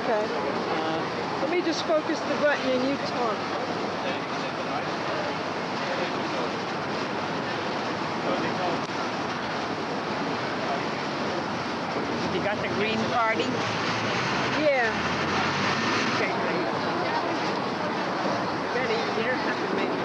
Okay. Let me just focus the button and you talk. You got the Green Party? Yeah. Okay. You don't have to make it.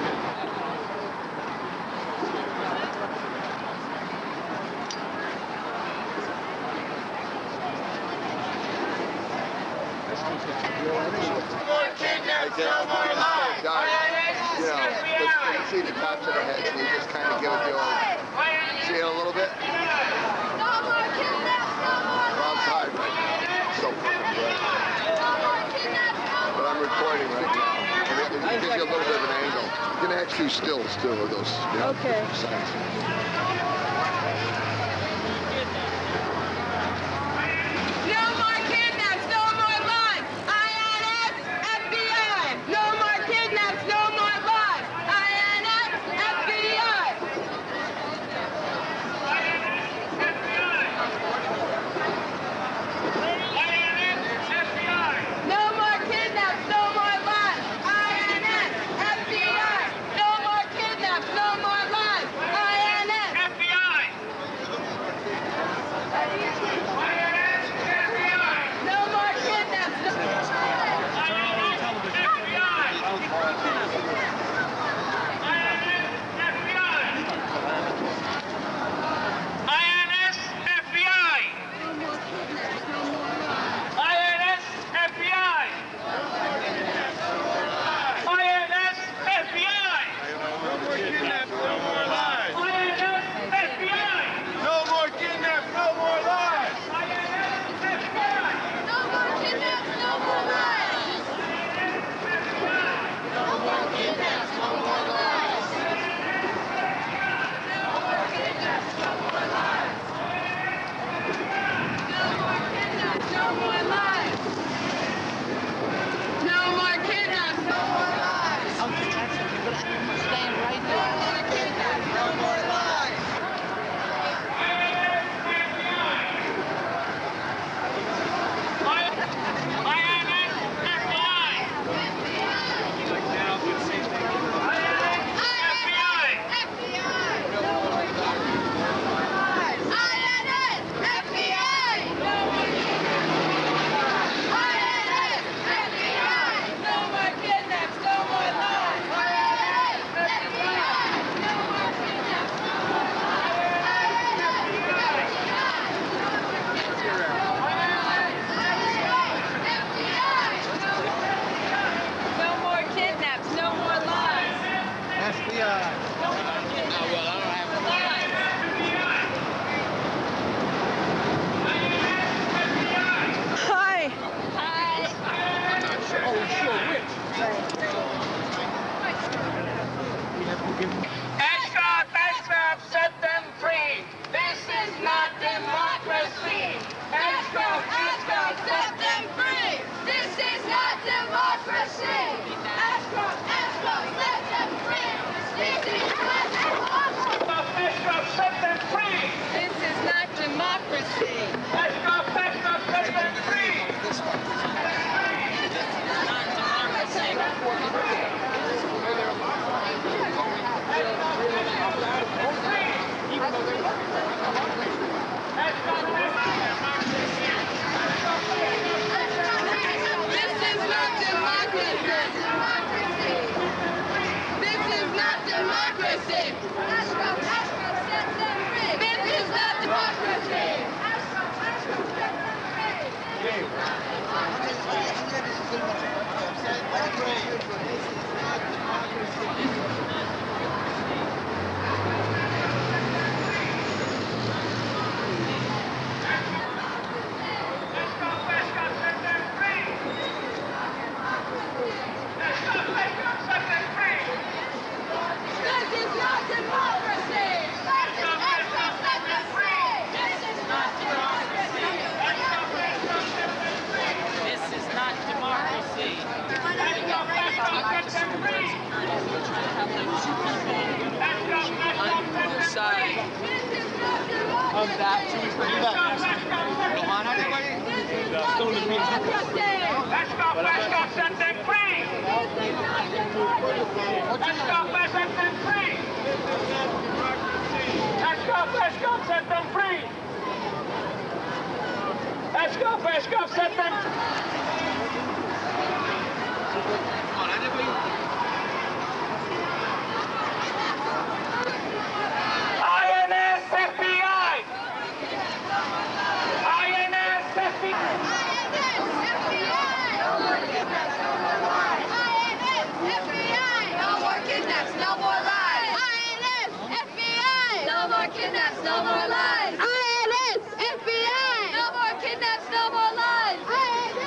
See the tops of their heads, and you just kind of give it the old, see it a little bit? Well, I'm tired right now. So fucking good. But I'm recording right now. And it gives you a little bit of an angle. You can actually stills too of those. You know, okay. Signs. Extra, set them free. This is not democracy. Extra, set them free. This is not democracy. Extra, set them free. This is not democracy. Extra, set them free. This is not democracy. Extra, set them free. This is not democracy. Of that, so we bring that. Go on, everybody. Let's go, set them free! Let's go, set them free! Let's go, set them free! INS FBI! INS FBI! No more kidnaps, no more lies. INS FBI. No more kidnaps, no more lies. INS FBI. No more kidnaps, no more lies. INS FBI. No more kidnaps, no more lies. INS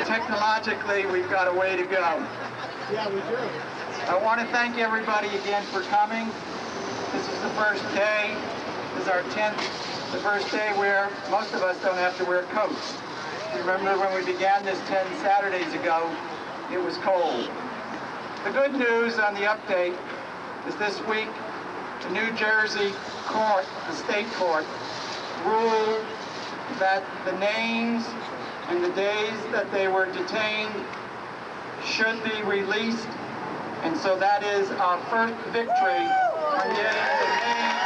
Technologically, we've got a way to go. Yeah, we do. I want to thank everybody again for coming. This is the first day. This is our 10th, the first day where most of us don't have to wear coats. Remember when we began this 10 Saturdays ago, it was cold. The good news on the update is this week, the New Jersey court, the state court, ruled that the names and the days that they were detained should be released. And so that is our first victory on getting the names.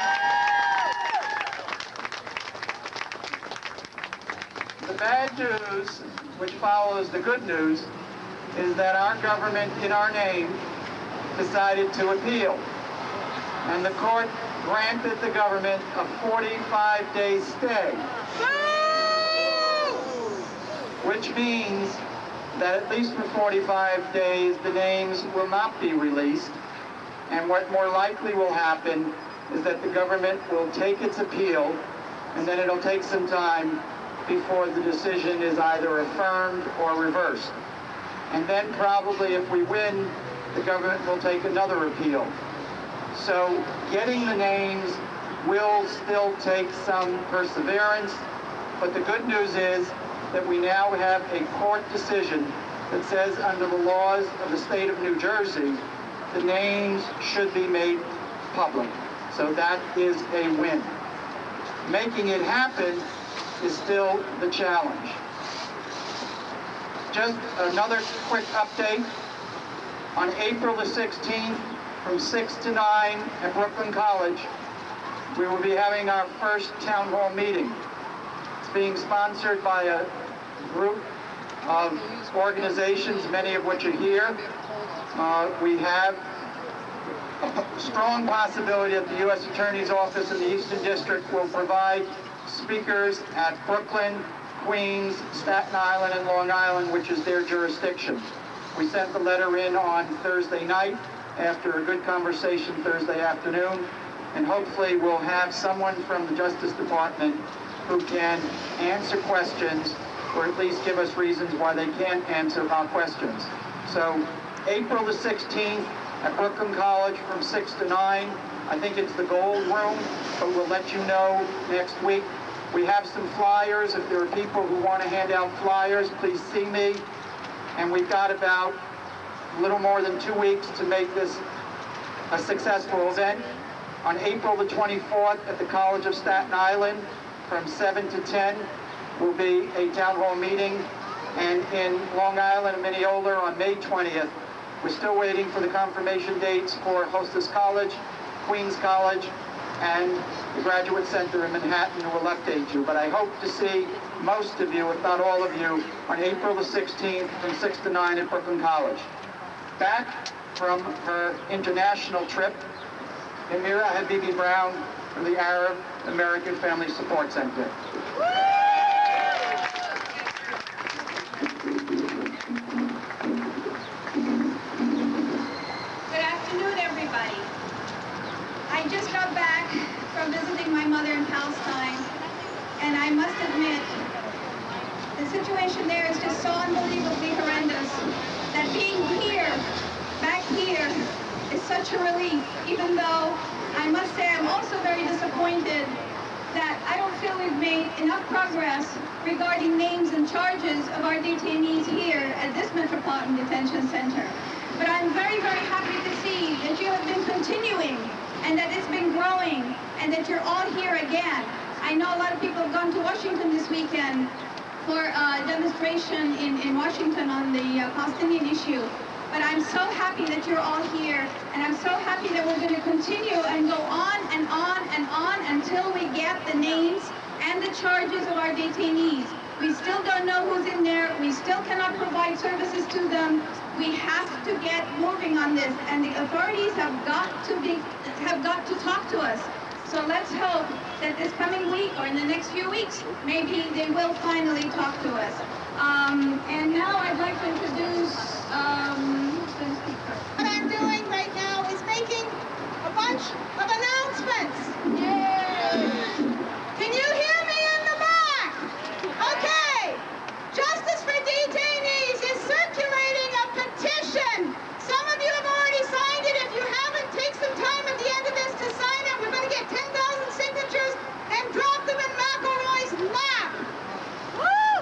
The bad news, which follows the good news, is that our government, in our name, decided to appeal. And the court granted the government a 45-day stay. Which means that at least for 45 days, the names will not be released. And what more likely will happen is that the government will take its appeal, and then it'll take some time before the decision is either affirmed or reversed. And then probably if we win, the government will take another appeal. So getting the names will still take some perseverance, but the good news is that we now have a court decision that says under the laws of the state of New Jersey, the names should be made public. So that is a win. Making it happen is still the challenge. Just another quick update. On April the 16th, from 6 to 9 at Brooklyn College, we will be having our first town hall meeting. It's being sponsored by a group of organizations, many of which are here. We have a strong possibility that the U.S. Attorney's Office in the Eastern District will provide speakers at Brooklyn, Queens, Staten Island, and Long Island, which is their jurisdiction. We sent the letter in on Thursday night after a good conversation Thursday afternoon, and hopefully we'll have someone from the Justice Department who can answer questions or at least give us reasons why they can't answer our questions. So April the 16th at Brooklyn College from 6 to 9. I think it's the Gold Room, but we'll let you know next week. We have some flyers. If there are people who want to hand out flyers, please see me. And we've got about a little more than 2 weeks to make this a successful event. On April the 24th at the College of Staten Island from 7 to 10 will be a town hall meeting. And in Long Island and Mineola on May 20th. We're still waiting for the confirmation dates for Hostess College, Queens College, and the Graduate Center in Manhattan who will update you. But I hope to see most of you, if not all of you, on April the 16th from 6 to 9 at Brooklyn College. Back from her international trip, Amira Habibi Brown from the Arab American Family Support Center. Good afternoon, everybody. I just got back from visiting my mother in Palestine, and I must admit, the situation there is just so unbelievably horrendous that being here, back here, is such a relief, even though I must say I'm also very disappointed that I don't feel we've made enough progress regarding names and charges of our detainees here at this Metropolitan Detention Center. But I'm very, very happy to see that you have been continuing and that it's been growing and that you're all here again. I know a lot of people have gone to Washington this weekend for a demonstration in Washington on the Palestinian issue. But I'm so happy that you're all here, and I'm so happy that we're going to continue and go on and on and on until we get the names and the charges of our detainees. We still don't know who's in there. We still cannot provide services to them. We have to get moving on this, and the authorities have got to talk to us. So let's hope that this coming week or in the next few weeks, maybe they will finally talk to us. And now I'd like to introduce the speaker. What I'm doing right now is making a bunch of announcements. Yay! Can you hear me in the back? Okay. Justice for Detainees is circulating a petition. Some of you have already signed it. If you haven't, take some time at the end of this to sign it. We're going to get 10,000 signatures and drop them in McElroy's lap.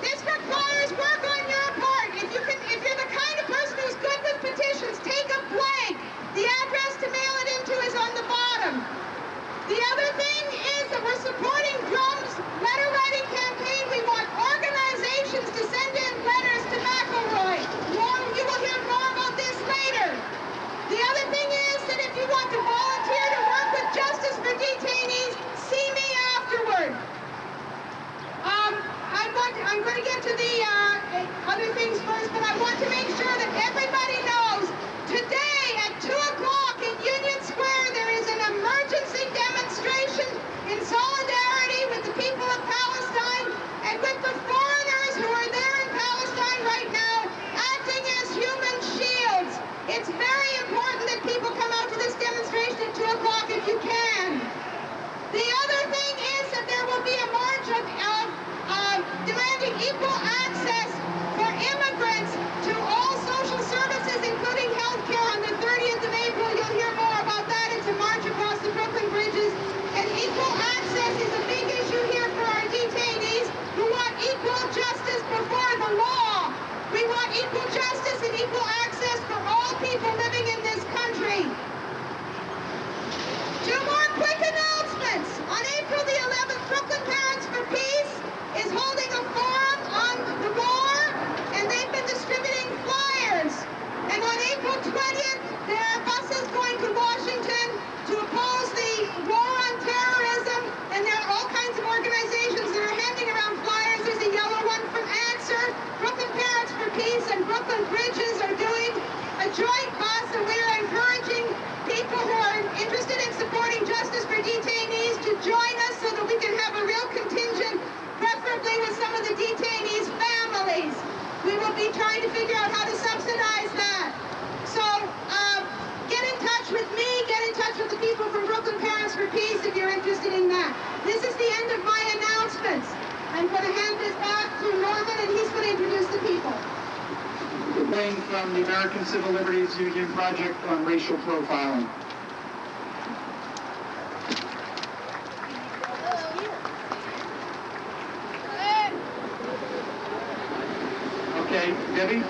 This requires work on your part. If you're the kind of person who's good with petitions, take a blank. The address to mail it into is on the bottom. The other thing is that we're supporting Drum's letter writing campaign. We want organizations to send in letters to McElroy. You will hear more about this later. The other thing is that if you want to volunteer to work with Justice for Detainees, see me afterward. I'm going to get to the other things first, but I want to make sure that everybody knows today at 2 o'clock in Union Square there is an emergency demonstration in solidarity with the people of Palestine and with the foreigners who are there in Palestine right now acting as human shields. It's very important that people come out to this demonstration at 2 o'clock if you can. The other thing is that there will be a march of demanding equal access for immigrants to all social services, including health care, on the 30th of April. You'll hear more about that. It's a march across the Brooklyn bridges. And equal access is a big issue here for our detainees who want equal justice before the law. We want equal justice and equal access for all people living in this country. 2 more quick announcements. On April the 11th, Brooklyn Parents for Peace is holding a forum on the war, and they've been distributing flyers. And on April 20th, there are buses going to Washington to oppose the war on terrorism, and there are all kinds of organizations that are handing around flyers. There's a yellow one from Answer. Brooklyn Parents for Peace and Brooklyn Bridges are doing a joint bus, and we're encouraging people who are interested in supporting Justice for Detainees to join us so that we can have a real contingent, preferably with some of the detainees' families. We will be trying to figure out how to subsidize that. So get in touch with me, get in touch with the people from Brooklyn Parents for Peace if you're interested in that. This is the end of my announcements. I'm going to hand this back to Norman, and he's going to introduce the people. From the American Civil Liberties Union Project on Racial Profiling. Debbie?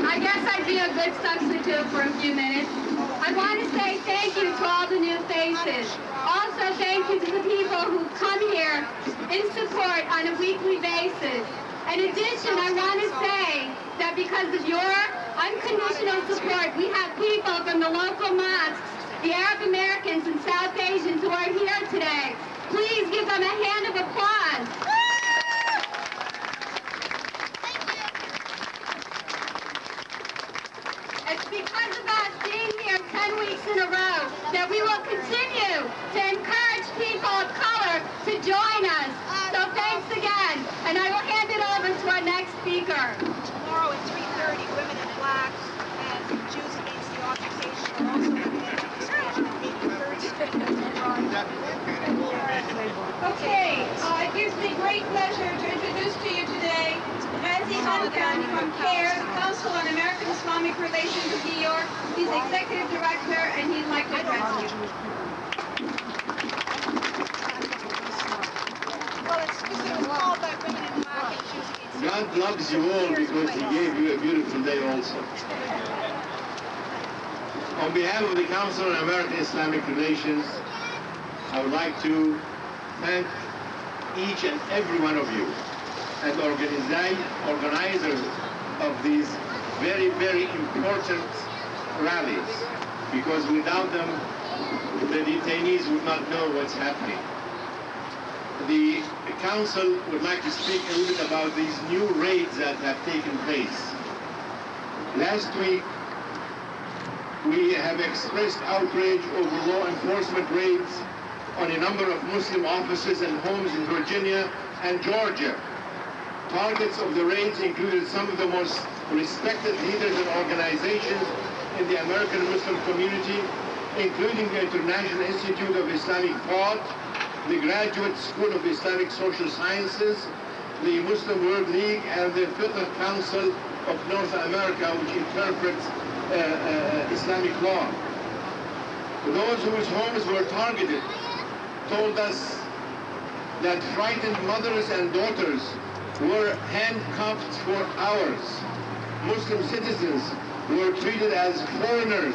I guess I'd be a good substitute for a few minutes. I want to say thank you to all the new faces. Also thank you to the people who come here in support on a weekly basis. In addition, I want to say that because of your unconditional support, we have people from the local mosques, the Arab Americans and South Asians who are here today. Please give them a hand of applause. It's because of us being here 10 weeks in a row that we will continue to encourage people of color to join us. So thanks again, and I will hand it over to our next speaker. Tomorrow at 3:30, Women in Black and Jews Against the Occupation are also having a demonstration at 8:30. Okay, it gives me great pleasure to introduce to you today Ghazi Khan from CARE, the Council on American Islamic Relations of New York. He's Executive Director, and he'd like to address you. Well, it's because it was called by Women in Black and Jews Against the God loves you all because He gave you a beautiful day also. On behalf of the Council on American Islamic Relations, I would like to thank each and every one of you as organizers of these very, very important rallies, because without them, the detainees would not know what's happening. The Council would like to speak a little bit about these new raids that have taken place. Last week, we have expressed outrage over law enforcement raids on a number of Muslim offices and homes in Virginia and Georgia. Targets of the raids included some of the most respected leaders and organizations in the American Muslim community, including the International Institute of Islamic Thought, the Graduate School of Islamic Social Sciences, the Muslim World League, and the Fiqh Council of North America, which interprets Islamic law. Those whose homes were targeted told us that frightened mothers and daughters were handcuffed for hours. Muslim citizens were treated as foreigners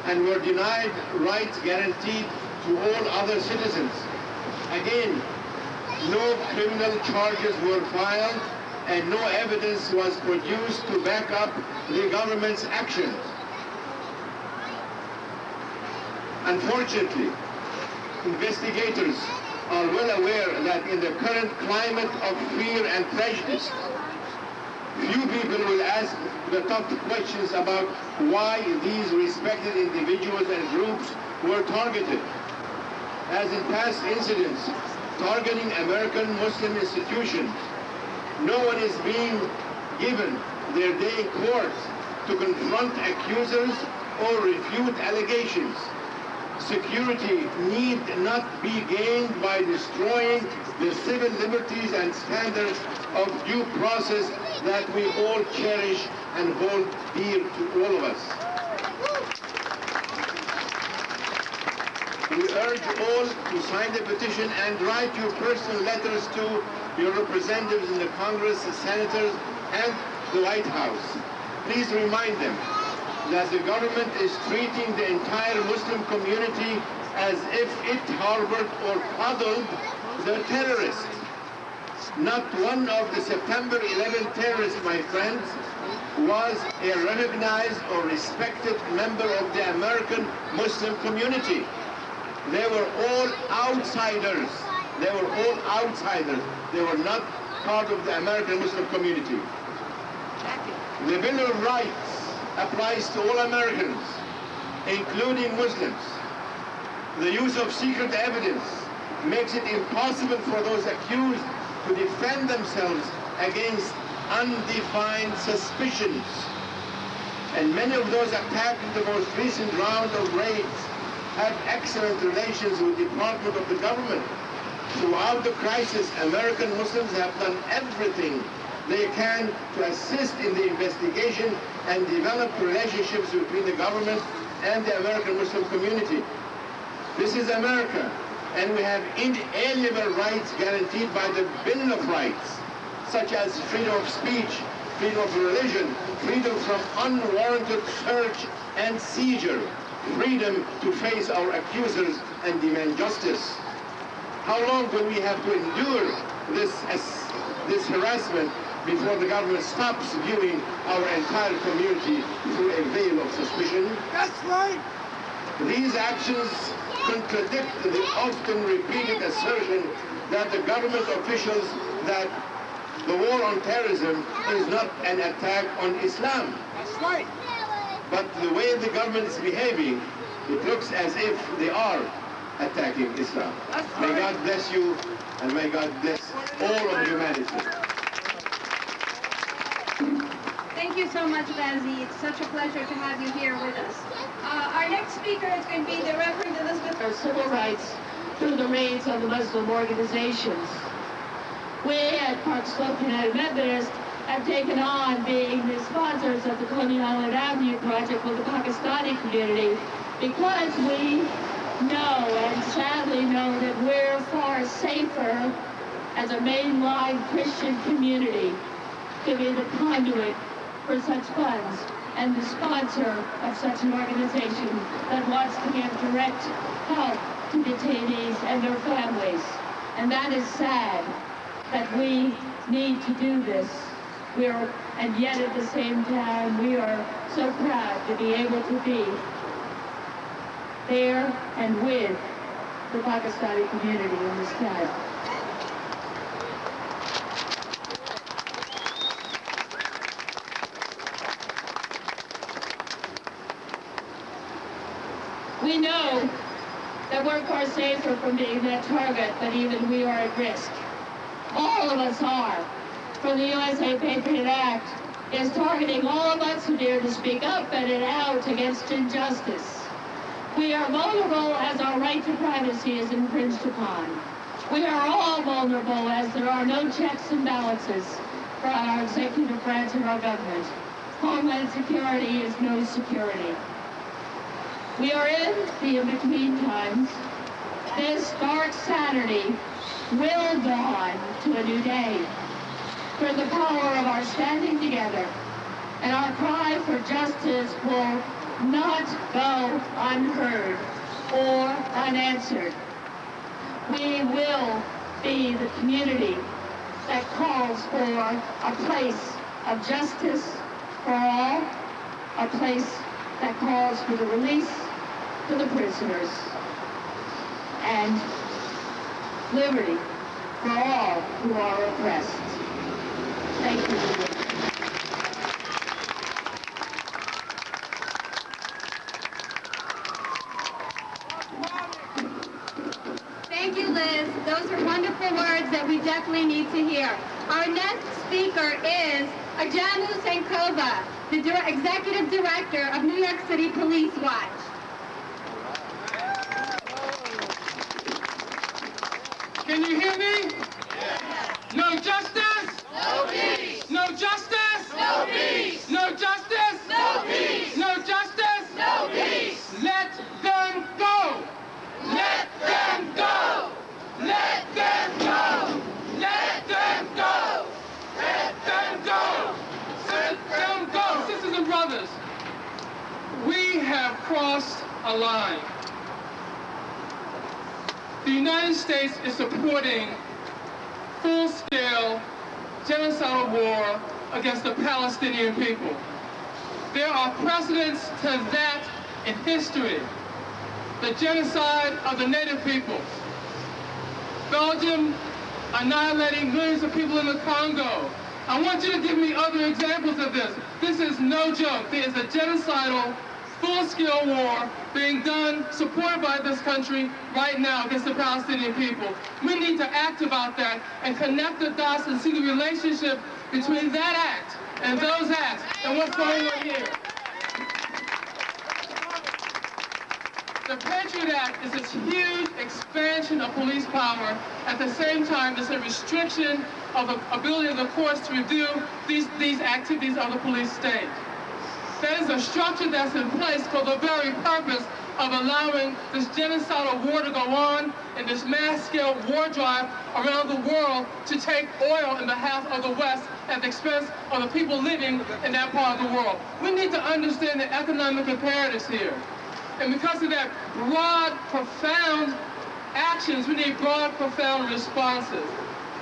and were denied rights guaranteed to all other citizens. Again, no criminal charges were filed and no evidence was produced to back up the government's actions. Unfortunately, investigators are well aware that in the current climate of fear and prejudice, few people will ask the tough questions about why these respected individuals and groups were targeted. As in past incidents targeting American Muslim institutions, no one is being given their day in court to confront accusers or refute allegations. Security need not be gained by destroying the civil liberties and standards of due process that we all cherish and hold dear to all of us. We urge all to sign the petition and write your personal letters to your representatives in the Congress, the senators, and the White House. Please remind them that the government is treating the entire Muslim community as if it harbored or coddled the terrorists. Not one of the September 11 terrorists, my friends, was a recognized or respected member of the American Muslim community. They were all outsiders. They were all outsiders. They were not part of the American Muslim community. The Bill of Rights applies to all Americans, including Muslims. The use of secret evidence makes it impossible for those accused to defend themselves against undefined suspicions. And many of those attacked in the most recent round of raids have excellent relations with the Department of the government. Throughout the crisis, American Muslims have done everything they can to assist in the investigation and develop relationships between the government and the American Muslim community. This is America, and we have inalienable rights guaranteed by the Bill of Rights. such as freedom of speech, freedom of religion, freedom from unwarranted search and seizure, freedom to face our accusers and demand justice. How long will we have to endure this harassment before the government stops viewing our entire community through a veil of suspicion? That's right. These actions contradict the often repeated assertion that the government officials that the war on terrorism is not an attack on Islam. That's right. But the way the government is behaving, it looks as if they are attacking Islam. May God bless you, and may God bless all of humanity. Thank you so much, Bazzi. It's such a pleasure to have you here with us. Our next speaker is going to be the Reverend Elizabeth. Our civil rights through the raids on the Muslim organizations. We at Park Slope United Methodist have taken on being the sponsors of the Coney Island Avenue project with the Pakistani community because we know and sadly know that we're far safer as a mainline Christian community to be the conduit for such funds and the sponsor of such an organization that wants to give direct help to detainees and their families. And that is sad that we need to do this. And yet at the same time, we are so proud to be able to be there and with the Pakistani community in this time. We know that we're far safer from being that target, but even we are at risk. All of us are. For the USA Patriot Act is targeting all of us who dare to speak up and out against injustice. We are vulnerable as our right to privacy is infringed upon. We are all vulnerable as there are no checks and balances for our executive branch of our government. Homeland Security is no security. We are in the in-between times. This dark Saturday will dawn to a new day. For the power of our standing together and our cry for justice will not go unheard or unanswered. We will be the community that calls for a place of justice for all, a place that calls for the release of the prisoners, and liberty for all who are oppressed. Thank you. Thank you, Liz. Those are wonderful words that we definitely need to hear. Our next speaker is Ajanu Sankova, the Executive Director of New York City Police Watch. Can you hear me? No justice? No peace. No justice? No peace. No justice? No peace. No justice? No peace. Let them go! Let them go. Let them go. Let them go! Let them go. Let them go! Sisters and brothers, we have crossed a line. The United States is supporting full-scale genocidal war against the Palestinian people. There are precedents to that in history. The genocide of the native peoples. Belgium annihilating millions of people in the Congo. I want you to give me other examples of this. This is no joke. There is a genocidal, full-scale war being done, supported by this country right now against the Palestinian people. We need to act about that and connect the dots and see the relationship between that act and those acts and what's going on here. The Patriot Act is this huge expansion of police power. At the same time, it's a restriction of the ability of the courts to review these activities of the police state. That is a structure that's in place for the very purpose of allowing this genocidal war to go on and this mass-scale war drive around the world to take oil in behalf of the West at the expense of the people living in that part of the world. We need to understand the economic imperatives here. And because of that broad, profound actions, we need broad, profound responses.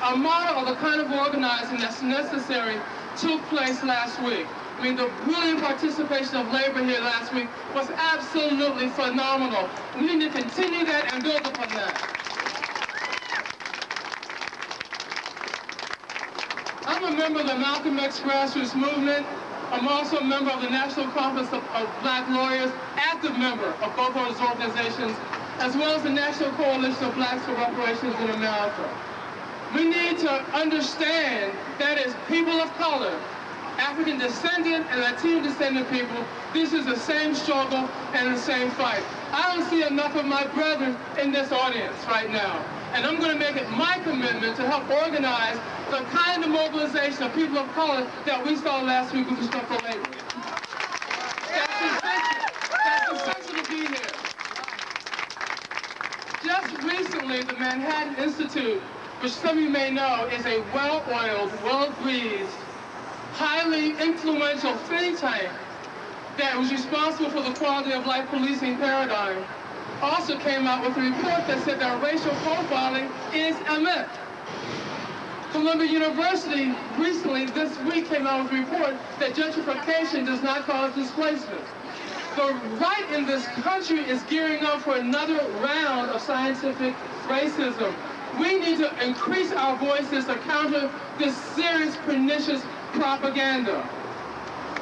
A model of the kind of organizing that's necessary took place last week. I mean, the brilliant participation of labor here last week was absolutely phenomenal. We need to continue that and build upon that. I'm a member of the Malcolm X grassroots movement. I'm also a member of the National Conference of Black Lawyers, active member of both of those organizations, as well as the National Coalition of Blacks for Reparations in America. We need to understand that as people of color, African descendant and Latino descendant people, this is the same struggle and the same fight. I don't see enough of my brethren in this audience right now. And I'm going to make it my commitment to help organize the kind of mobilization of people of color that we saw last week with respect to labor. That's essential. That's essential to be here. Just recently, the Manhattan Institute, which some of you may know, is a well-oiled, well-greased, highly influential think tank that was responsible for the quality of life policing paradigm, also came out with a report that said that racial profiling is a myth. Columbia University recently, this week, came out with a report that gentrification does not cause displacement. The right in this country is gearing up for another round of scientific racism. We need to increase our voices to counter this serious, pernicious propaganda.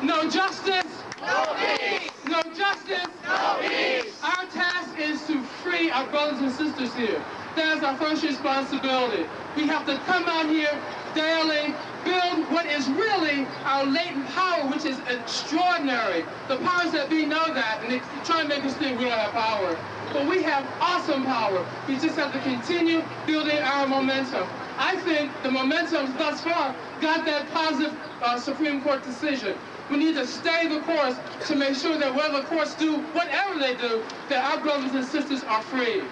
No justice, no peace. No justice, no peace. Our task is to free our brothers and sisters here. That is our first responsibility. We have to come out here daily, build what is really our latent power, which is extraordinary. The powers that be know that, and they try to make us think we don't have power. But we have awesome power. We just have to continue building our momentum. I think the momentum thus far got that positive Supreme Court decision. We need to stay the course to make sure that whatever the courts do, whatever they do, that our brothers and sisters are free.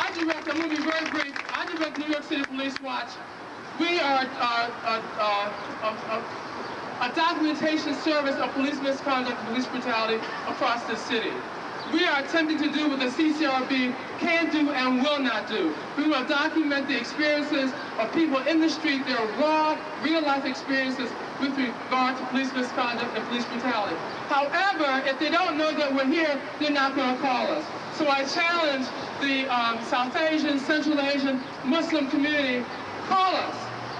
I'm going to be very brief. I direct New York City Police Watch. We are a documentation service of police misconduct and police brutality across the city. We are attempting to do what the CCRB can do and will not do. We will document the experiences of people in the street, their raw, real-life experiences with regard to police misconduct and police brutality. However, if they don't know that we're here, they're not going to call us. So I challenge the South Asian, Central Asian, Muslim community, call us.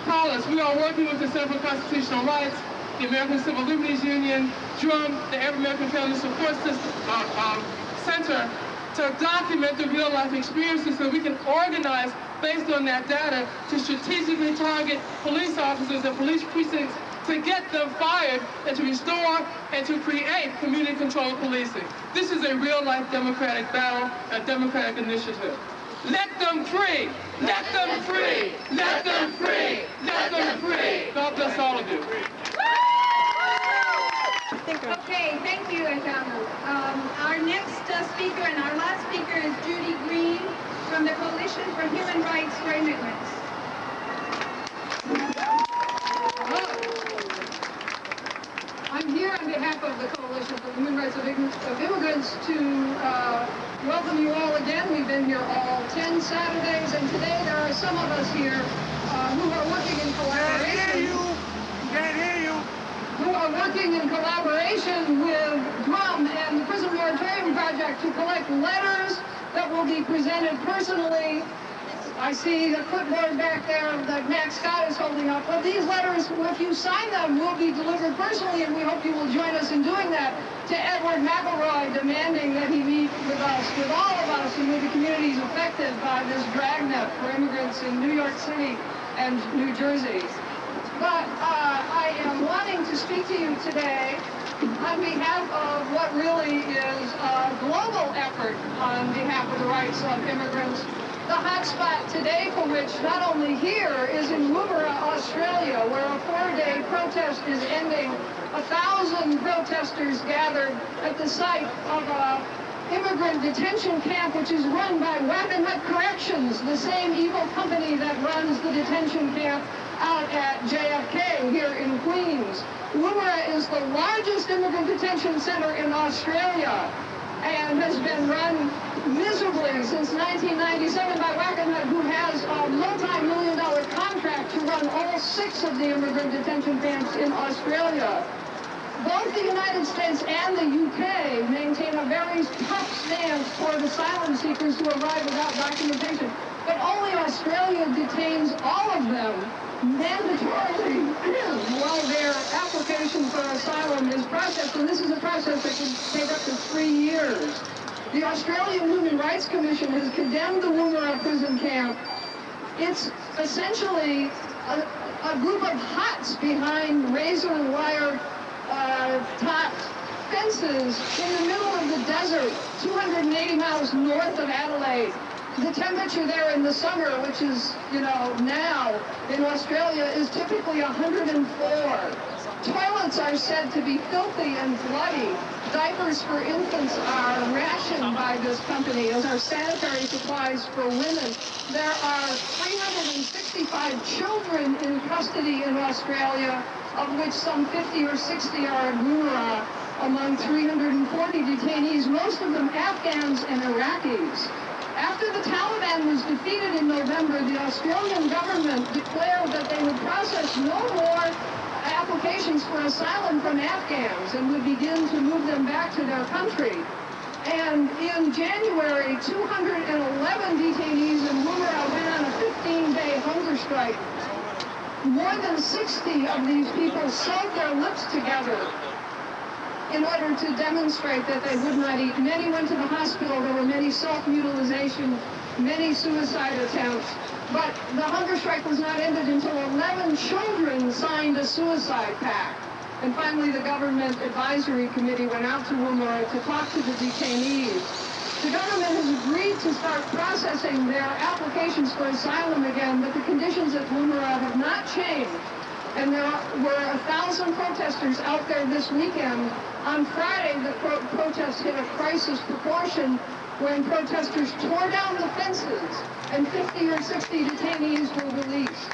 Call us. We are working with the Center for Constitutional Rights, the American Civil Liberties Union, DRUM, the Arab American Family Support Center, to document the real-life experiences so we can organize based on that data to strategically target police officers and police precincts to get them fired and to restore and to create community-controlled policing. This is a real-life democratic battle, a democratic initiative. Let them free! Let them free! Let them free! Let them free! God bless all of you. Okay, thank you, Ekamu. Our next speaker and our last speaker is Judy Green from the Coalition for Human Rights for Immigrants. I'm here on behalf of the Coalition for Human Rights of Immigrants to welcome you all again. We've been here all 10 Saturdays, and today there are some of us here who are working in collaboration. Who are working in collaboration with DRUM and the Prison Moratorium Project to collect letters that will be presented personally. I see the clipboard back there that Max Scott is holding up. Well, these letters, if you sign them, will be delivered personally, and we hope you will join us in doing that, to Edward McElroy, demanding that he meet with us, with all of us, and with the communities affected by this dragnet for immigrants in New York City and New Jersey. But I am wanting to speak to you today on behalf of what really is a global effort on behalf of the rights of immigrants The hotspot today for which, not only here, is in Woomera, Australia, where a 4-day protest is ending. 1,000 protesters gathered at the site of a immigrant detention camp which is run by Wackenhut Corrections, the same evil company that runs the detention camp out at JFK here in Queens. Woomera is the largest immigrant detention center in Australia and has been run miserably since 1997 by Wackenhut, who has a multi-million-dollar contract to run all 6 of the immigrant detention camps in Australia. Both the United States and the UK maintain a very tough stance toward asylum seekers who arrive without documentation, but only Australia detains all of them mandatorily while their application for asylum is processed, and this is a process that can take up to 3 years. The Australian Human Rights Commission has condemned the Woomera prison camp. It's essentially a group of huts behind razor wire topped fences in the middle of the desert, 280 miles north of Adelaide. The temperature there in the summer, which is, now in Australia, is typically 104. Toilets are said to be filthy and bloody. Diapers for infants are rationed by this company, as are sanitary supplies for women. There are 365 children in custody in Australia, of which some 50 or 60 are at Woomera, among 340 detainees, most of them Afghans and Iraqis. After the Taliban was defeated in November, the Australian government declared that they would process no more applications for asylum from Afghans and would begin to move them back to their country. And in January, 211 detainees in Woomera went on a 15-day hunger strike. More than 60 of these people sewed their lips together in order to demonstrate that they would not eat. Many went to the hospital. There were many self-mutilation, many suicide attempts. But the hunger strike was not ended until 11 children signed a suicide pact. And finally, the government advisory committee went out to Woomera to talk to the detainees. The government has agreed to start processing their applications for asylum again, but the conditions at Woomera have not changed. And there were 1,000 protesters out there this weekend. On Friday, the protests hit a crisis proportion when protesters tore down the fences and 50 or 60 detainees were released.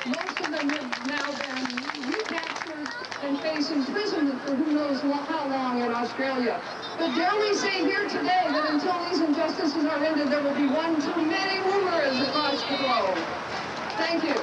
Most of them have now been recaptured and face imprisonment for who knows how long in Australia. But dare we say here today that until these injustices are ended, there will be one too many Woomeras across the globe. Thank you.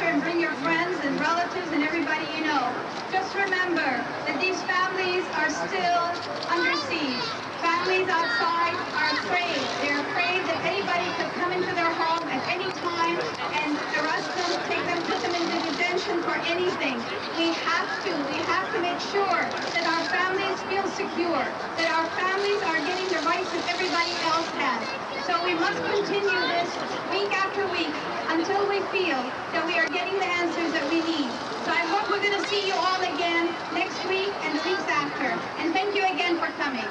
And bring your friends and relatives and everybody you know. Just remember that these families are still under siege. Families outside are afraid. They're afraid that anybody could come into their home at any time and arrest them, take them, put them into detention for anything. We have to make sure that our families feel secure, that our families are getting the rights that everybody else has. So we must continue this week after week until we feel that we are getting the answers that we need. So I hope we're going to see you all again next week and the weeks after. And thank you again for coming.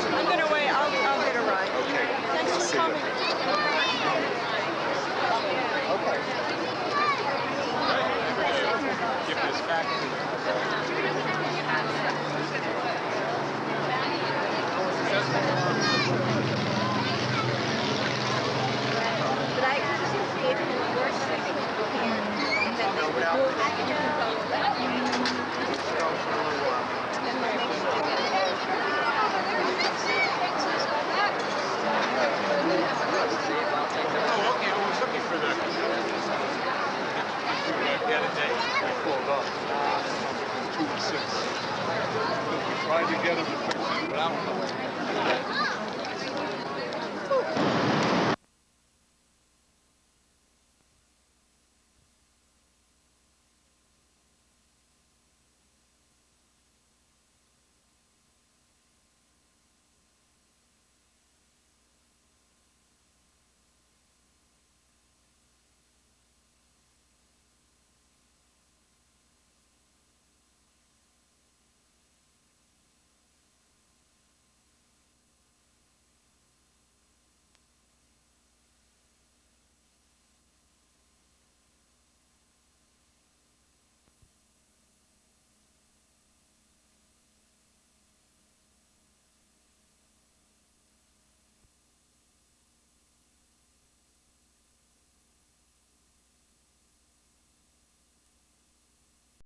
I'm going to wait. I'll get a ride. Okay. Thanks for coming. Okay. Give this back. But I just gave him the worst and then they would go back. called up. 2 and 6. We tried to get him to fix it, but I don't know.